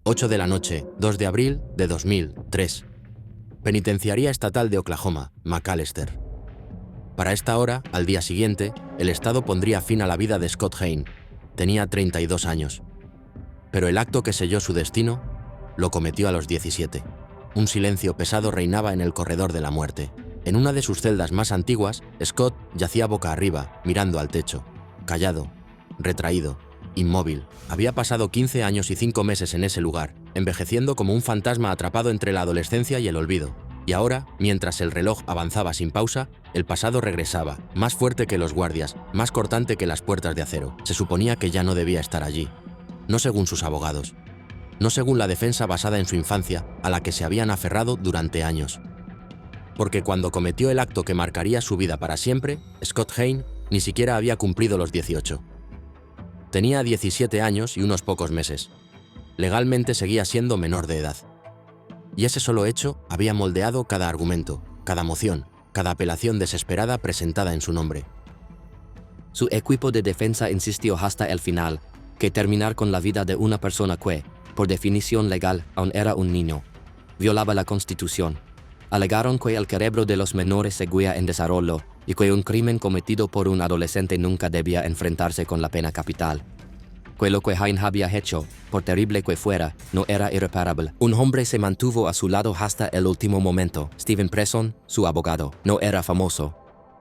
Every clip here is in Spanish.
8 de la noche, 2 de abril de 2003. Penitenciaría Estatal de Oklahoma, McAlester. Para esta hora, al día siguiente, el Estado pondría fin a la vida de Scott Hayne. Tenía 32 años. Pero el acto que selló su destino lo cometió a los 17. Un silencio pesado reinaba en el corredor de la muerte. En una de sus celdas más antiguas, Scott yacía boca arriba, mirando al techo, callado, retraído, inmóvil. Había pasado 15 años y 5 meses en ese lugar, envejeciendo como un fantasma atrapado entre la adolescencia y el olvido. Y ahora, mientras el reloj avanzaba sin pausa, el pasado regresaba, más fuerte que los guardias, más cortante que las puertas de acero. Se suponía que ya no debía estar allí. No según sus abogados. No según la defensa basada en su infancia, a la que se habían aferrado durante años. Porque cuando cometió el acto que marcaría su vida para siempre, Scott Hayne ni siquiera había cumplido los 18. Tenía 17 años y unos pocos meses. Legalmente seguía siendo menor de edad. Y ese solo hecho había moldeado cada argumento, cada moción, cada apelación desesperada presentada en su nombre. Su equipo de defensa insistió hasta el final que terminar con la vida de una persona que, por definición legal, aún era un niño, violaba la Constitución. Alegaron que el cerebro de los menores seguía en desarrollo y que un crimen cometido por un adolescente nunca debía enfrentarse con la pena capital. Que lo que Hayne había hecho, por terrible que fuera, no era irreparable. Un hombre se mantuvo a su lado hasta el último momento. Stephen Presson, su abogado, no era famoso.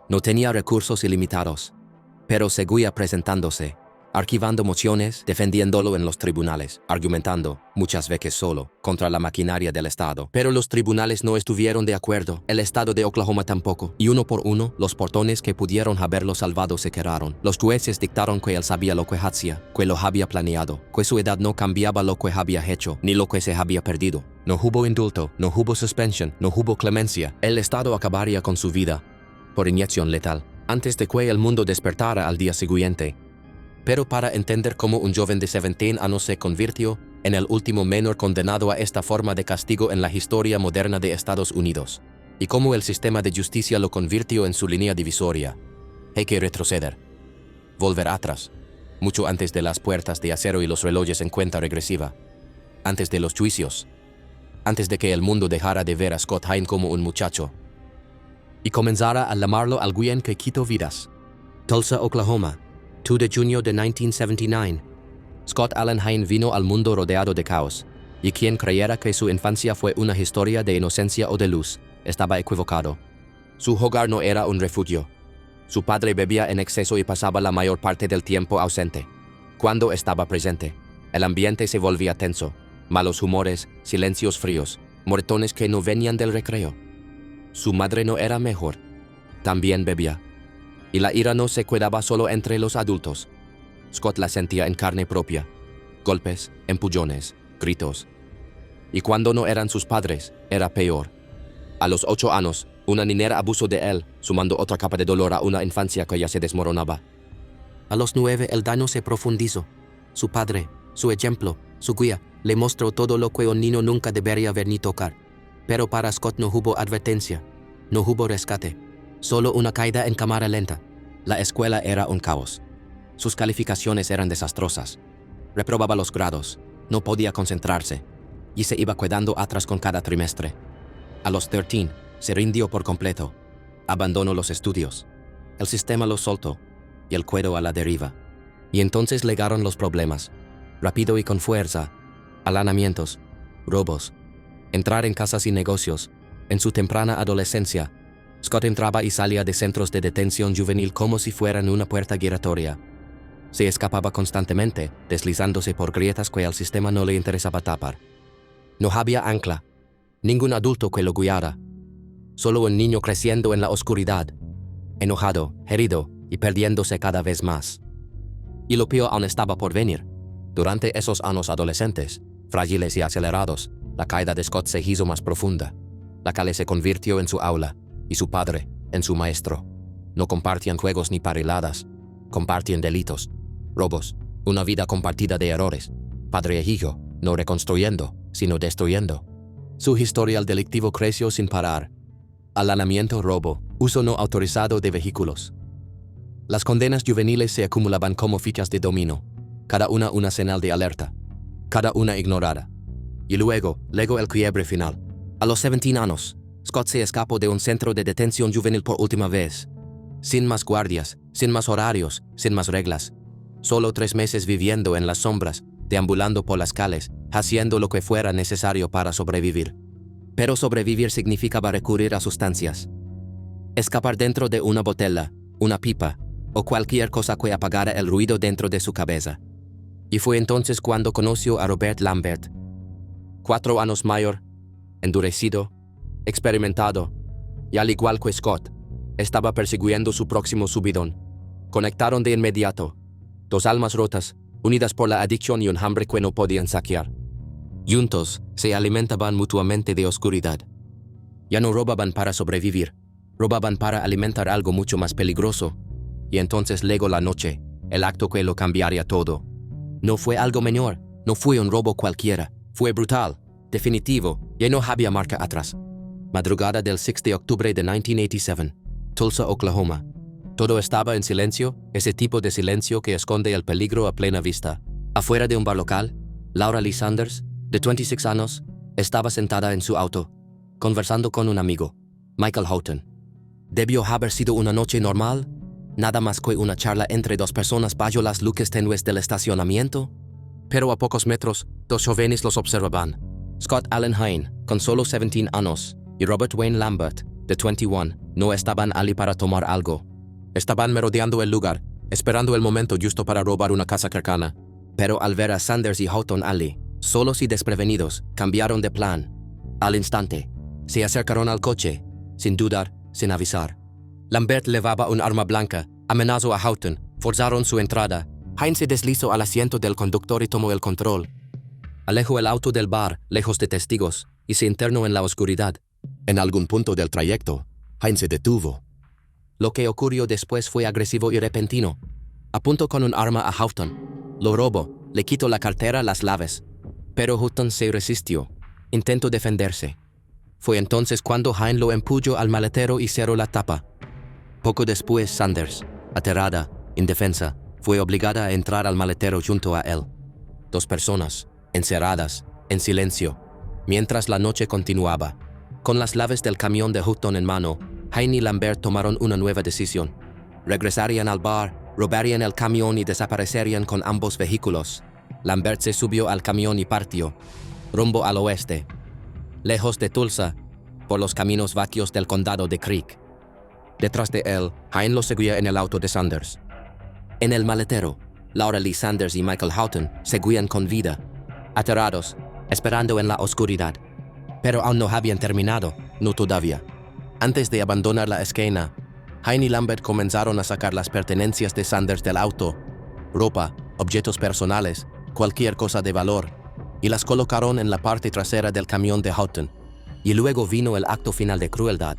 No tenía recursos ilimitados. Pero seguía presentándose, archivando mociones, defendiéndolo en los tribunales, argumentando, muchas veces solo, contra la maquinaria del Estado. Pero los tribunales no estuvieron de acuerdo, el Estado de Oklahoma tampoco, y uno por uno, los portones que pudieron haberlo salvado se cerraron. Los jueces dictaron que él sabía lo que hacía, que lo había planeado, que su edad no cambiaba lo que había hecho, ni lo que se había perdido. No hubo indulto, no hubo suspensión, no hubo clemencia. El Estado acabaría con su vida, por inyección letal, antes de que el mundo despertara al día siguiente. Pero para entender cómo un joven de 17 años se convirtió en el último menor condenado a esta forma de castigo en la historia moderna de Estados Unidos, y cómo el sistema de justicia lo convirtió en su línea divisoria, hay que retroceder, volver atrás, mucho antes de las puertas de acero y los relojes en cuenta regresiva, antes de los juicios, antes de que el mundo dejara de ver a Scott Hayne como un muchacho, y comenzara a llamarlo alguien que quitó vidas. Tulsa, Oklahoma, 2 de junio de 1979. Scott Allen Hayne vino al mundo rodeado de caos, y quien creyera que su infancia fue una historia de inocencia o de luz, estaba equivocado. Su hogar no era un refugio. Su padre bebía en exceso y pasaba la mayor parte del tiempo ausente. Cuando estaba presente, el ambiente se volvía tenso, malos humores, silencios fríos, moretones que no venían del recreo. Su madre no era mejor. También bebía. Y la ira no se cuidaba solo entre los adultos. Scott la sentía en carne propia. Golpes, empullones, gritos. Y cuando no eran sus padres, era peor. A los 8 años, una niñera abusó de él, sumando otra capa de dolor a una infancia que ya se desmoronaba. A los 9 el daño se profundizó. Su padre, su ejemplo, su guía, le mostró todo lo que un niño nunca debería ver ni tocar. Pero para Scott no hubo advertencia, no hubo rescate. Solo una caída en cámara lenta. La escuela era un caos. Sus calificaciones eran desastrosas. Reprobaba los grados, no podía concentrarse, y se iba quedando atrás con cada trimestre. A los 13, se rindió por completo. Abandonó los estudios. El sistema lo soltó, y el cuero a la deriva. Y entonces llegaron los problemas, rápido y con fuerza, allanamientos, robos, entrar en casas y negocios. En su temprana adolescencia, Scott entraba y salía de centros de detención juvenil como si fueran una puerta giratoria. Se escapaba constantemente, deslizándose por grietas que al sistema no le interesaba tapar. No había ancla, ningún adulto que lo guiara. Solo un niño creciendo en la oscuridad, enojado, herido y perdiéndose cada vez más. Y lo peor aún estaba por venir. Durante esos años adolescentes, frágiles y acelerados, la caída de Scott se hizo más profunda. La calle se convirtió en su aula, y su padre en su maestro. No compartían juegos ni pariladas, compartían delitos, robos, una vida compartida de errores, padre e hijo, no reconstruyendo, sino destruyendo. Su historial delictivo creció sin parar. Allanamiento, robo, uso no autorizado de vehículos. Las condenas juveniles se acumulaban como fichas de dominó, cada una señal de alerta, cada una ignorada, Y luego el quiebre final. A los 17 años, Scott se escapó de un centro de detención juvenil por última vez. Sin más guardias, sin más horarios, sin más reglas. Solo 3 meses viviendo en las sombras, deambulando por las calles, haciendo lo que fuera necesario para sobrevivir. Pero sobrevivir significaba recurrir a sustancias. Escapar dentro de una botella, una pipa, o cualquier cosa que apagara el ruido dentro de su cabeza. Y fue entonces cuando conoció a Robert Lambert. 4 años mayor, endurecido, experimentado, y al igual que Scott, estaba persiguiendo su próximo subidón. Conectaron de inmediato. 2 almas rotas, unidas por la adicción y un hambre que no podían saciar. Juntos, se alimentaban mutuamente de oscuridad. Ya no robaban para sobrevivir, robaban para alimentar algo mucho más peligroso. Y entonces llegó la noche, el acto que lo cambiaría todo. No fue algo menor, no fue un robo cualquiera, fue brutal, definitivo, y no había marcha atrás. Madrugada del 6 de octubre de 1987, Tulsa, Oklahoma. Todo estaba en silencio, ese tipo de silencio que esconde el peligro a plena vista. Afuera de un bar local, Laura Lee Sanders, de 26 años, estaba sentada en su auto, conversando con un amigo, Michael Houghton. ¿Debió haber sido una noche normal? Nada más que una charla entre 2 personas bajo las luces tenues del estacionamiento. Pero a pocos metros, 2 jóvenes los observaban. Scott Allen Hine, con solo 17 años, y Robert Wayne Lambert, de 21, no estaban allí para tomar algo. Estaban merodeando el lugar, esperando el momento justo para robar una casa cercana. Pero al ver a Sanders y Houghton allí, solos y desprevenidos, cambiaron de plan. Al instante, se acercaron al coche, sin dudar, sin avisar. Lambert llevaba un arma blanca, amenazó a Houghton, forzaron su entrada. Hine se deslizó al asiento del conductor y tomó el control. Alejó el auto del bar, lejos de testigos, y se internó en la oscuridad. En algún punto del trayecto, Hine se detuvo. Lo que ocurrió después fue agresivo y repentino. Apuntó con un arma a Houghton. Lo robó, le quitó la cartera, las llaves. Pero Houghton se resistió. Intentó defenderse. Fue entonces cuando Hine lo empujó al maletero y cerró la tapa. Poco después, Sanders, aterrada, indefensa, fue obligada a entrar al maletero junto a él. 2 personas, encerradas, en silencio, mientras la noche continuaba. Con las llaves del camión de Houghton en mano, Hine y Lambert tomaron una nueva decisión. Regresarían al bar, robarían el camión y desaparecerían con ambos vehículos. Lambert se subió al camión y partió, rumbo al oeste, lejos de Tulsa, por los caminos vacíos del condado de Creek. Detrás de él, Hine lo seguía en el auto de Sanders. En el maletero, Laura Lee Sanders y Michael Houghton seguían con vida, aterrados, esperando en la oscuridad. Pero aún no habían terminado, no todavía. Antes de abandonar la esquina, Hine y Lambert comenzaron a sacar las pertenencias de Sanders del auto, ropa, objetos personales, cualquier cosa de valor, y las colocaron en la parte trasera del camión de Houghton. Y luego vino el acto final de crueldad.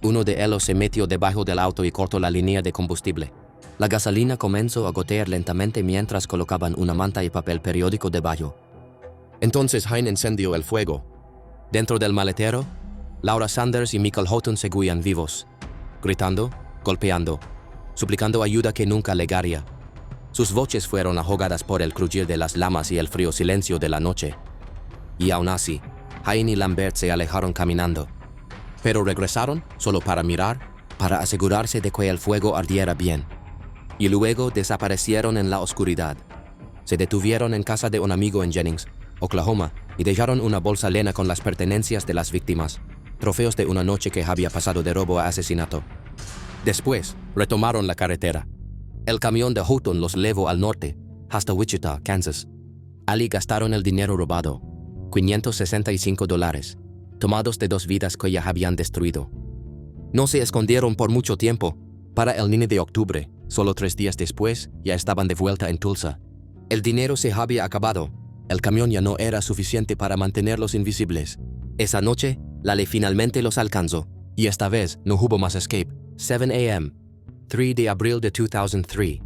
Uno de ellos se metió debajo del auto y cortó la línea de combustible. La gasolina comenzó a gotear lentamente mientras colocaban una manta y papel periódico debajo. Entonces Hine encendió el fuego. Dentro del maletero, Laura Sanders y Michael Houghton seguían vivos, gritando, golpeando, suplicando ayuda que nunca llegaría. Sus voces fueron ahogadas por el crujir de las llamas y el frío silencio de la noche. Y aún así, Hine y Lambert se alejaron caminando. Pero regresaron solo para mirar, para asegurarse de que el fuego ardiera bien. Y luego desaparecieron en la oscuridad. Se detuvieron en casa de un amigo en Jennings, Oklahoma, y dejaron una bolsa llena con las pertenencias de las víctimas, trofeos de una noche que había pasado de robo a asesinato. Después, retomaron la carretera. El camión de Houghton los llevó al norte, hasta Wichita, Kansas. Allí gastaron el dinero robado, $565, tomados de 2 vidas que ya habían destruido. No se escondieron por mucho tiempo. Para el 9 de octubre, solo 3 días después, ya estaban de vuelta en Tulsa. El dinero se había acabado. El camión ya no era suficiente para mantenerlos invisibles. Esa noche, la ley finalmente los alcanzó. Y esta vez no hubo más escape. 7 a.m., 3 de abril de 2003.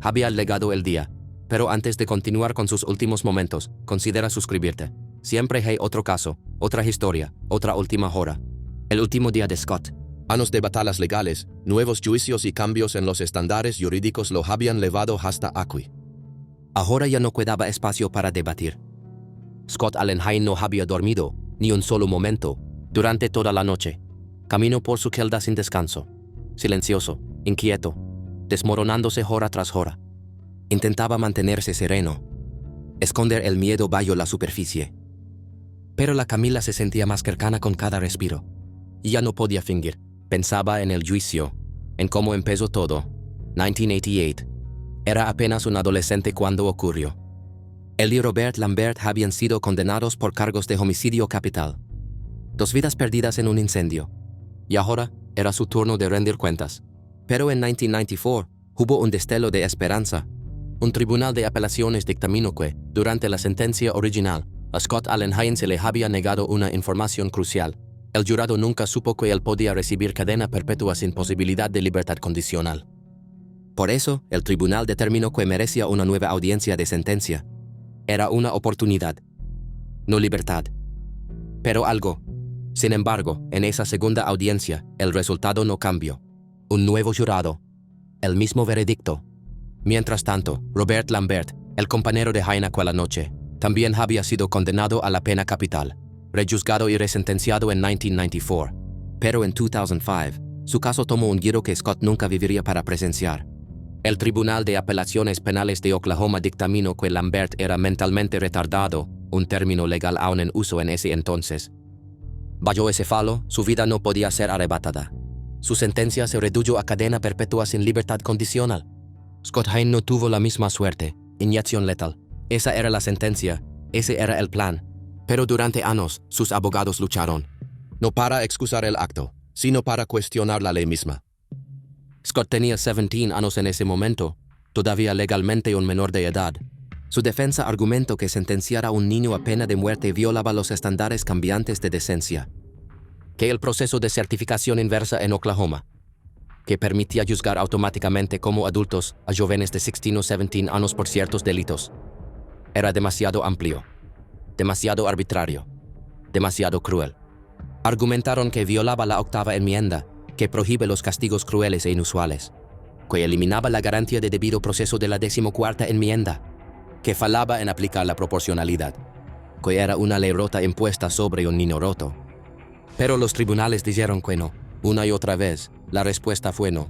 Había llegado el día. Pero antes de continuar con sus últimos momentos, considera suscribirte. Siempre hay otro caso, otra historia, otra última hora. El último día de Scott. Años de batallas legales, nuevos juicios y cambios en los estándares jurídicos lo habían llevado hasta aquí. Ahora ya no quedaba espacio para debatir. Scott Allen Hine no había dormido, ni un solo momento, durante toda la noche. Caminó por su celda sin descanso, silencioso, inquieto, desmoronándose hora tras hora. Intentaba mantenerse sereno, esconder el miedo bajo la superficie. Pero la Camila se sentía más cercana con cada respiro. Y ya no podía fingir. Pensaba en el juicio, en cómo empezó todo. 1988. Era apenas un adolescente cuando ocurrió. Él y Robert Lambert habían sido condenados por cargos de homicidio capital. 2 vidas perdidas en un incendio. Y ahora era su turno de rendir cuentas. Pero en 1994 hubo un destello de esperanza. Un tribunal de apelaciones dictaminó que, durante la sentencia original, a Scott Allen Hine se le había negado una información crucial. El jurado nunca supo que él podía recibir cadena perpetua sin posibilidad de libertad condicional. Por eso, el tribunal determinó que merecía una nueva audiencia de sentencia. Era una oportunidad, no libertad. Pero algo. Sin embargo, en esa segunda audiencia, el resultado no cambió. Un nuevo jurado. El mismo veredicto. Mientras tanto, Robert Lambert, el compañero de Hine aquella noche, también había sido condenado a la pena capital, rejuzgado y resentenciado en 1994. Pero en 2005, su caso tomó un giro que Scott nunca viviría para presenciar. El Tribunal de Apelaciones Penales de Oklahoma dictaminó que Lambert era mentalmente retardado, un término legal aún en uso en ese entonces. Bajo ese fallo, su vida no podía ser arrebatada. Su sentencia se redujo a cadena perpetua sin libertad condicional. Scott Hine no tuvo la misma suerte. Inyección letal. Esa era la sentencia, ese era el plan. Pero durante años, sus abogados lucharon. No para excusar el acto, sino para cuestionar la ley misma. Scott tenía 17 años en ese momento, todavía legalmente un menor de edad. Su defensa argumentó que sentenciar a un niño a pena de muerte violaba los estándares cambiantes de decencia. Que el proceso de certificación inversa en Oklahoma, que permitía juzgar automáticamente como adultos a jóvenes de 16 o 17 años por ciertos delitos, era demasiado amplio, demasiado arbitrario, demasiado cruel. Argumentaron que violaba la 8ª enmienda, que prohíbe los castigos crueles e inusuales, que eliminaba la garantía de debido proceso de la 14ª enmienda, que falaba en aplicar la proporcionalidad, que era una ley rota impuesta sobre un niño roto. Pero los tribunales dijeron que no. Una y otra vez, la respuesta fue no.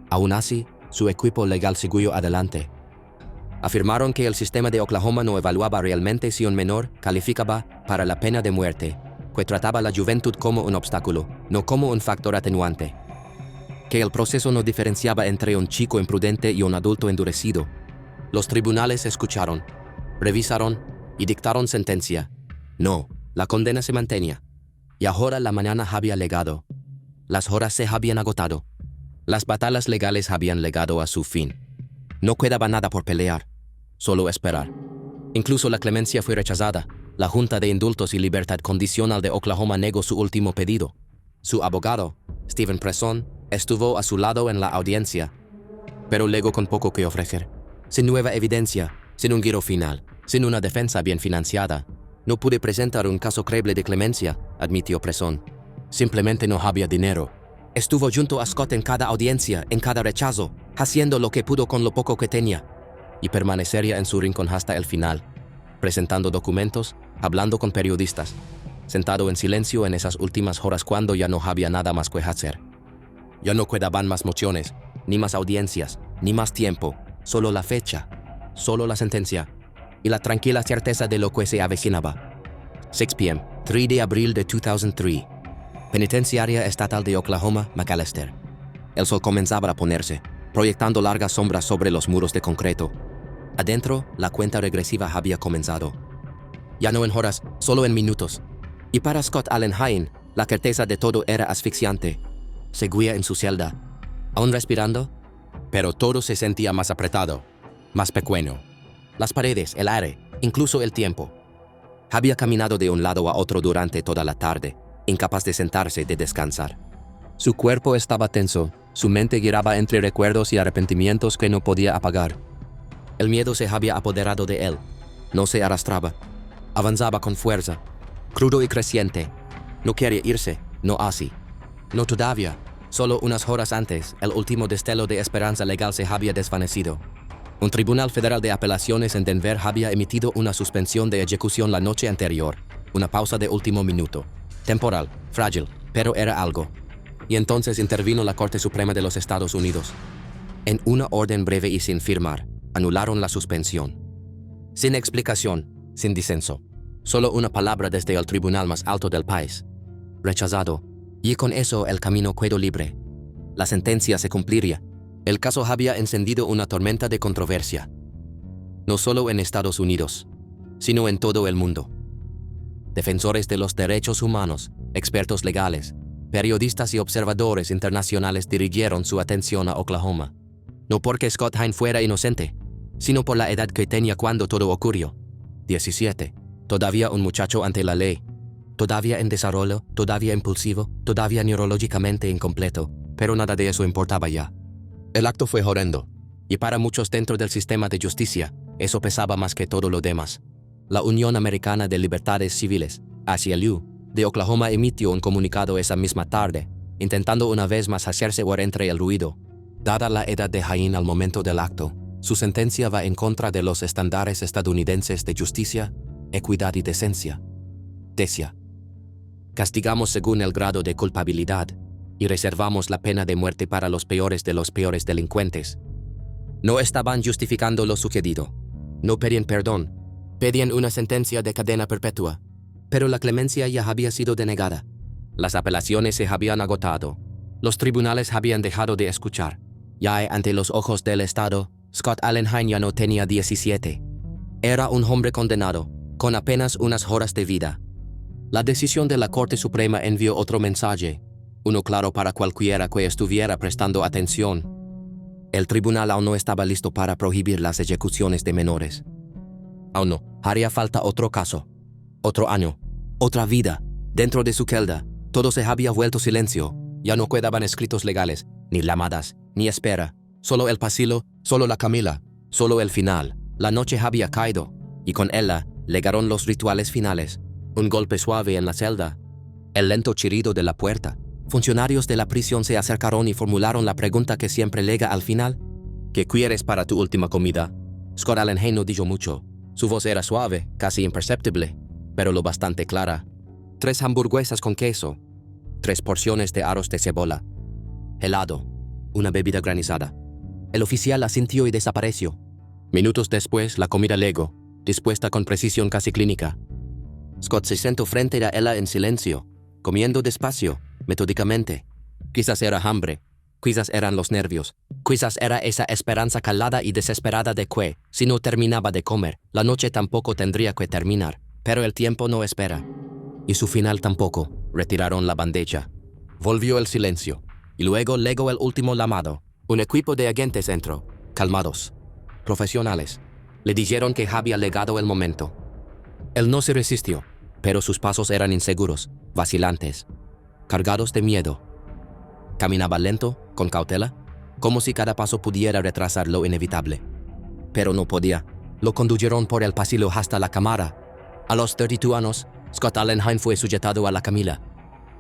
Aún así, su equipo legal siguió adelante. Afirmaron que el sistema de Oklahoma no evaluaba realmente si un menor calificaba para la pena de muerte, que trataba la juventud como un obstáculo, no como un factor atenuante. Que el proceso no diferenciaba entre un chico imprudente y un adulto endurecido. Los tribunales escucharon, revisaron y dictaron sentencia. No, la condena se mantenía. Y ahora la mañana había llegado. Las horas se habían agotado. Las batallas legales habían llegado a su fin. No quedaba nada por pelear, solo esperar. Incluso la clemencia fue rechazada. La Junta de Indultos y Libertad Condicional de Oklahoma negó su último pedido. Su abogado, Stephen Presson, estuvo a su lado en la audiencia, pero luego con poco que ofrecer. Sin nueva evidencia, sin un giro final, sin una defensa bien financiada, no pude presentar un caso creíble de clemencia, admitió Presson. Simplemente no había dinero. Estuvo junto a Scott en cada audiencia, en cada rechazo, haciendo lo que pudo con lo poco que tenía, y permanecería en su rincón hasta el final, presentando documentos, hablando con periodistas, sentado en silencio en esas últimas horas cuando ya no había nada más que hacer. Ya no quedaban más mociones, ni más audiencias, ni más tiempo, solo la fecha, solo la sentencia, y la tranquila certeza de lo que se avecinaba. 6 p.m., 3 de abril de 2003. Penitenciaria Estatal de Oklahoma, McAlester. El sol comenzaba a ponerse, proyectando largas sombras sobre los muros de concreto. Adentro, la cuenta regresiva había comenzado. Ya no en horas, solo en minutos. Y para Scott Allen Hine, la certeza de todo era asfixiante. Seguía en su celda, aún respirando, pero todo se sentía más apretado, más pequeño. Las paredes, el aire, incluso el tiempo. Había caminado de un lado a otro durante toda la tarde, incapaz de sentarse, de descansar. Su cuerpo estaba tenso, su mente giraba entre recuerdos y arrepentimientos que no podía apagar. El miedo se había apoderado de él. No se arrastraba. Avanzaba con fuerza, crudo y creciente. No quería irse, no así. No todavía. Solo unas horas antes, el último destello de esperanza legal se había desvanecido. Un tribunal federal de apelaciones en Denver había emitido una suspensión de ejecución la noche anterior, una pausa de último minuto. Temporal, frágil, pero era algo. Y entonces intervino la Corte Suprema de los Estados Unidos. En una orden breve y sin firmar, anularon la suspensión. Sin explicación, sin disenso. Solo una palabra desde el tribunal más alto del país. Rechazado. Y con eso el camino quedó libre. La sentencia se cumpliría. El caso había encendido una tormenta de controversia. No solo en Estados Unidos, sino en todo el mundo. Defensores de los derechos humanos, expertos legales, periodistas y observadores internacionales dirigieron su atención a Oklahoma. No porque Scott Hine fuera inocente, sino por la edad que tenía cuando todo ocurrió. 17. Todavía un muchacho ante la ley. Todavía en desarrollo, todavía impulsivo, todavía neurológicamente incompleto, pero nada de eso importaba ya. El acto fue horrendo, y para muchos dentro del sistema de justicia, eso pesaba más que todo lo demás. La Unión Americana de Libertades Civiles, ACLU, de Oklahoma emitió un comunicado esa misma tarde, intentando una vez más hacerse oír entre el ruido. Dada la edad de Hine al momento del acto, su sentencia va en contra de los estándares estadounidenses de justicia, equidad y decencia. Decía: castigamos según el grado de culpabilidad y reservamos la pena de muerte para los peores de los peores delincuentes. No estaban justificando lo sucedido. No pedían perdón. Pedían una sentencia de cadena perpetua. Pero la clemencia ya había sido denegada. Las apelaciones se habían agotado. Los tribunales habían dejado de escuchar. Ya ante los ojos del Estado, Scott Allen Hine ya no tenía 17. Era un hombre condenado, con apenas unas horas de vida. La decisión de la Corte Suprema envió otro mensaje, uno claro para cualquiera que estuviera prestando atención. El tribunal aún no estaba listo para prohibir las ejecuciones de menores. Aún no, haría falta otro caso, otro año, otra vida. Dentro de su celda, todo se había vuelto silencio. Ya no quedaban escritos legales, ni llamadas, ni espera. Solo el pasillo, solo la Camila, solo el final. La noche había caído, y con ella llegaron los rituales finales. Un golpe suave en la celda, el lento chirrido de la puerta. Funcionarios de la prisión se acercaron y formularon la pregunta que siempre llega al final. ¿Qué quieres para tu última comida? Scott Allen Hine no dijo mucho. Su voz era suave, casi imperceptible, pero lo bastante clara. 3 hamburguesas con queso, 3 porciones de arroz de cebolla, helado, una bebida granizada. El oficial asintió y desapareció. Minutos después, la comida llegó, dispuesta con precisión casi clínica. Scott se sentó frente a ella en silencio, comiendo despacio, metódicamente. Quizás era hambre, quizás eran los nervios, quizás era esa esperanza calada y desesperada de que, si no terminaba de comer, la noche tampoco tendría que terminar. Pero el tiempo no espera. Y su final tampoco. Retiraron la bandeja. Volvió el silencio. Y luego llegó el último llamado. Un equipo de agentes entró, calmados, profesionales. Le dijeron que había llegado el momento. Él no se resistió, pero sus pasos eran inseguros, vacilantes, cargados de miedo. Caminaba lento, con cautela, como si cada paso pudiera retrasar lo inevitable. Pero no podía. Lo condujeron por el pasillo hasta la cámara. A los 32 años, Scott Allen Hine fue sujetado a la camilla.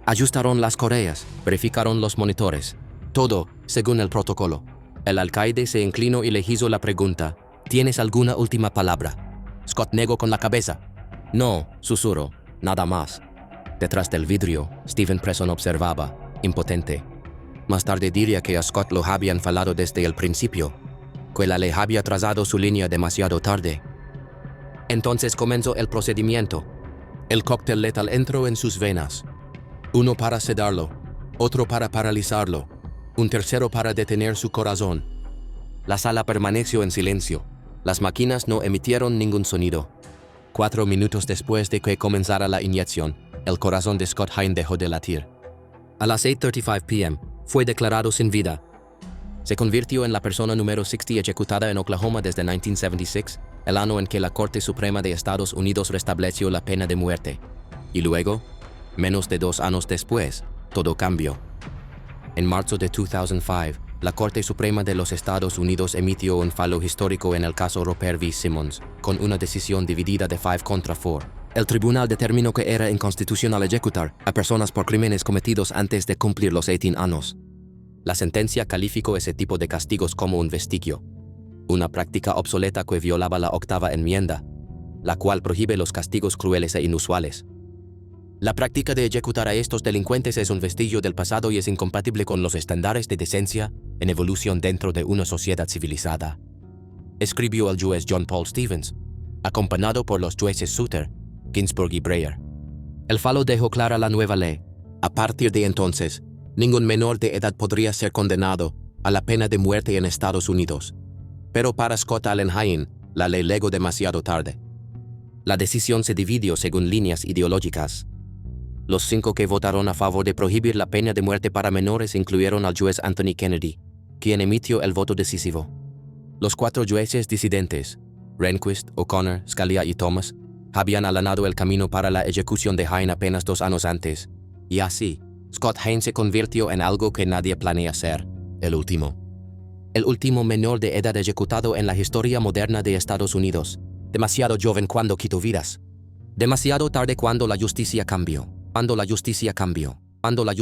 Ajustaron las correas, verificaron los monitores. Todo según el protocolo. El alcaide se inclinó y le hizo la pregunta: ¿tienes alguna última palabra? Scott negó con la cabeza. No, susurró, nada más. Detrás del vidrio, Stephen Presson observaba, impotente. Más tarde diría que a Scott lo habían falado desde el principio, que la ley había trazado su línea demasiado tarde. Entonces comenzó el procedimiento. El cóctel letal entró en sus venas. Uno para sedarlo, otro para paralizarlo, un tercero para detener su corazón. La sala permaneció en silencio. Las máquinas no emitieron ningún sonido. 4 minutos después de que comenzara la inyección, el corazón de Scott Hine dejó de latir. A las 8:35 p.m., fue declarado sin vida. Se convirtió en la persona número 60 ejecutada en Oklahoma desde 1976, el año en que la Corte Suprema de Estados Unidos restableció la pena de muerte. Y luego, menos de 2 años después, todo cambió. En marzo de 2005, la Corte Suprema de los Estados Unidos emitió un fallo histórico en el caso Roper v. Simmons, con una decisión dividida de 5 contra 4. El tribunal determinó que era inconstitucional ejecutar a personas por crímenes cometidos antes de cumplir los 18 años. La sentencia calificó ese tipo de castigos como un vestigio. una práctica obsoleta que violaba la octava enmienda, la cual prohíbe los castigos crueles e inusuales. La práctica de ejecutar a estos delincuentes es un vestigio del pasado y es incompatible con los estándares de decencia en evolución dentro de una sociedad civilizada, escribió el juez John Paul Stevens, acompañado por los jueces Souter, Ginsburg y Breyer. El fallo dejó clara la nueva ley. A partir de entonces, ningún menor de edad podría ser condenado a la pena de muerte en Estados Unidos. Pero para Scott Allen Hine, la ley llegó demasiado tarde. La decisión se dividió según líneas ideológicas. Los 5 que votaron a favor de prohibir la pena de muerte para menores incluyeron al juez Anthony Kennedy, quien emitió el voto decisivo. Los 4 jueces disidentes, Rehnquist, O'Connor, Scalia y Thomas, habían allanado el camino para la ejecución de Hine apenas 2 años antes, y así, Scott Hine se convirtió en algo que nadie planea ser, el último menor de edad ejecutado en la historia moderna de Estados Unidos. Demasiado joven cuando quitó vidas. Demasiado tarde cuando la justicia cambió.